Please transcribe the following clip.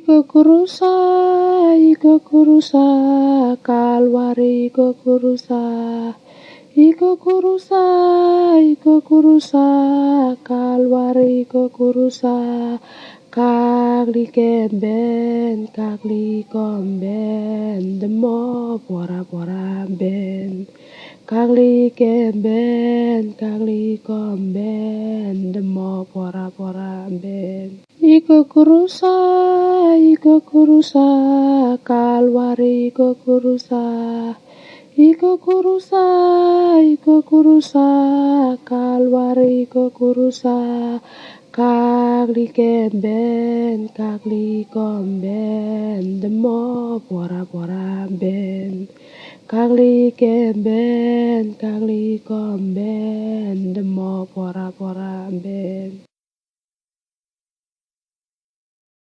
Iko kurusa, kalwari iko kurusa. Iko kurusa, kalwari iko kurusa. Kagli kemben, kagli komben, demo pora ben. Kagli kemben, kagli komben, demo pora ben. Iko kurusa, kalwari iko kurusa. Iko kurusa, kalwari iko kurusa. Kagli kemben, kagli komben, demo pora ben. Kagli kemben, kagli komben, demo pora ben.